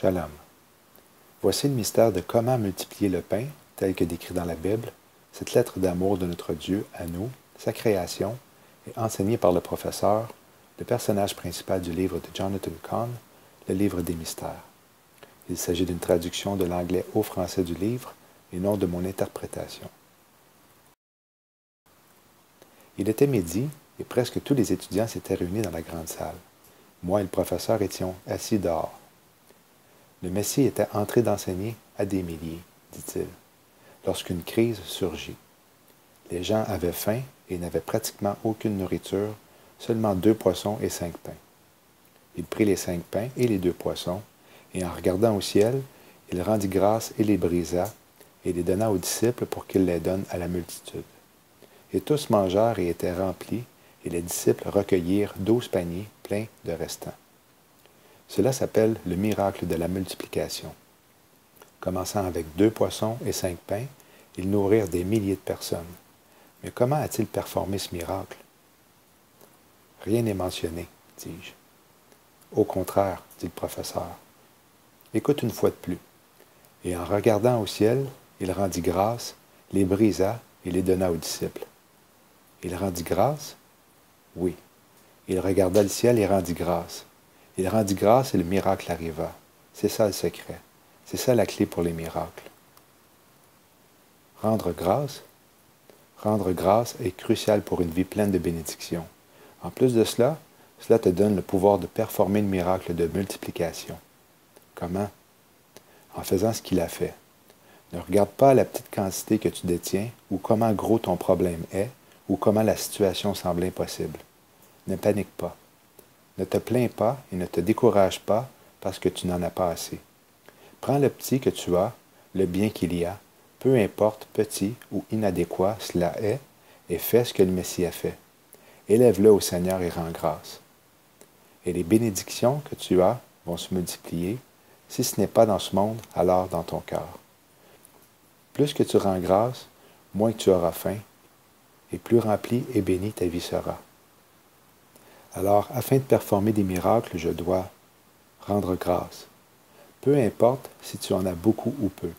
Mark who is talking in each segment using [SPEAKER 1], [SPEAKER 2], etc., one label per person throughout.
[SPEAKER 1] Shalom. Voici le mystère de comment multiplier le pain, tel que décrit dans la Bible, cette lettre d'amour de notre Dieu à nous, sa création, et enseignée par le professeur, le personnage principal du livre de Jonathan Cahn, le livre des mystères. Il s'agit d'une traduction de l'anglais au français du livre et non de mon interprétation. Il était midi et presque tous les étudiants s'étaient réunis dans la grande salle. Moi et le professeur étions assis dehors. Le Messie était entré d'enseigner à des milliers, dit-il, lorsqu'une crise surgit. Les gens avaient faim et n'avaient pratiquement aucune nourriture, seulement 2 poissons et 5 pains. Il prit les 5 pains et les 2 poissons, et en regardant au ciel, il rendit grâce et les brisa, et les donna aux disciples pour qu'ils les donnent à la multitude. Et tous mangèrent et étaient remplis, et les disciples recueillirent 12 paniers pleins de restants. Cela s'appelle le miracle de la multiplication. Commençant avec 2 poissons et 5 pains, ils nourrirent des milliers de personnes. Mais comment a-t-il performé ce miracle? Rien n'est mentionné, dis-je. Au contraire, dit le professeur. Écoute une fois de plus. Et en regardant au ciel, il rendit grâce, les brisa et les donna aux disciples. Il rendit grâce? Oui. Il regarda le ciel et rendit grâce. Il rendit grâce et le miracle arriva. C'est ça le secret. C'est ça la clé pour les miracles. Rendre grâce? Rendre grâce est crucial pour une vie pleine de bénédictions. En plus de cela, cela te donne le pouvoir de performer le miracle de multiplication. Comment? En faisant ce qu'il a fait. Ne regarde pas la petite quantité que tu détiens ou comment gros ton problème est ou comment la situation semble impossible. Ne panique pas. Ne te plains pas et ne te décourage pas parce que tu n'en as pas assez. Prends le petit que tu as, le bien qu'il y a, peu importe petit ou inadéquat cela est, et fais ce que le Messie a fait. Élève-le au Seigneur et rends grâce. Et les bénédictions que tu as vont se multiplier, si ce n'est pas dans ce monde, alors dans ton cœur. Plus que tu rends grâce, moins que tu auras faim, et plus remplie et bénie ta vie sera. Alors, afin de performer des miracles, je dois rendre grâce. Peu importe si tu en as beaucoup ou peu.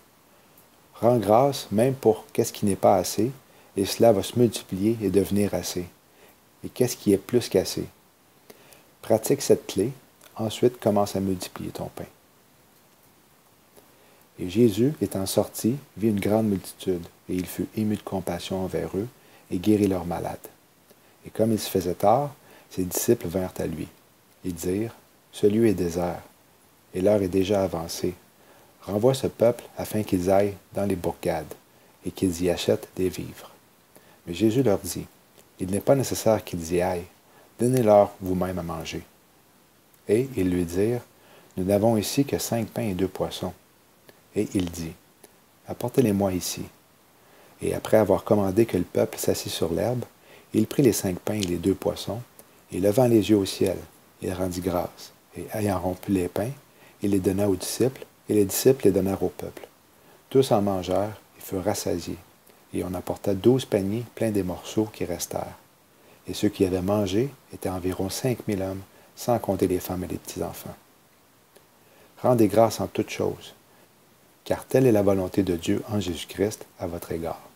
[SPEAKER 1] Rends grâce même pour qu'est-ce qui n'est pas assez, et cela va se multiplier et devenir assez. Et qu'est-ce qui est plus qu'assez? Pratique cette clé, ensuite commence à multiplier ton pain. Et Jésus, étant sorti, vit une grande multitude, et il fut ému de compassion envers eux, et guérit leurs malades. Et comme il se faisait tard, ses disciples vinrent à lui. Ils dirent, « Ce lieu est désert, et l'heure est déjà avancée. Renvoie ce peuple afin qu'ils aillent dans les bourgades, et qu'ils y achètent des vivres. » Mais Jésus leur dit, « Il n'est pas nécessaire qu'ils y aillent. Donnez-leur vous-même à manger. » Et ils lui dirent, « Nous n'avons ici que 5 pains et 2 poissons. » Et il dit, « Apportez-les-moi ici. » Et après avoir commandé que le peuple s'assit sur l'herbe, il prit les 5 pains et les 2 poissons, et levant les yeux au ciel, il rendit grâce, et ayant rompu les pains, il les donna aux disciples, et les disciples les donnèrent au peuple. Tous en mangèrent et furent rassasiés, et on apporta 12 paniers pleins des morceaux qui restèrent. Et ceux qui avaient mangé étaient environ 5000 hommes, sans compter les femmes et les petits-enfants. Rendez grâce en toutes choses, car telle est la volonté de Dieu en Jésus-Christ à votre égard.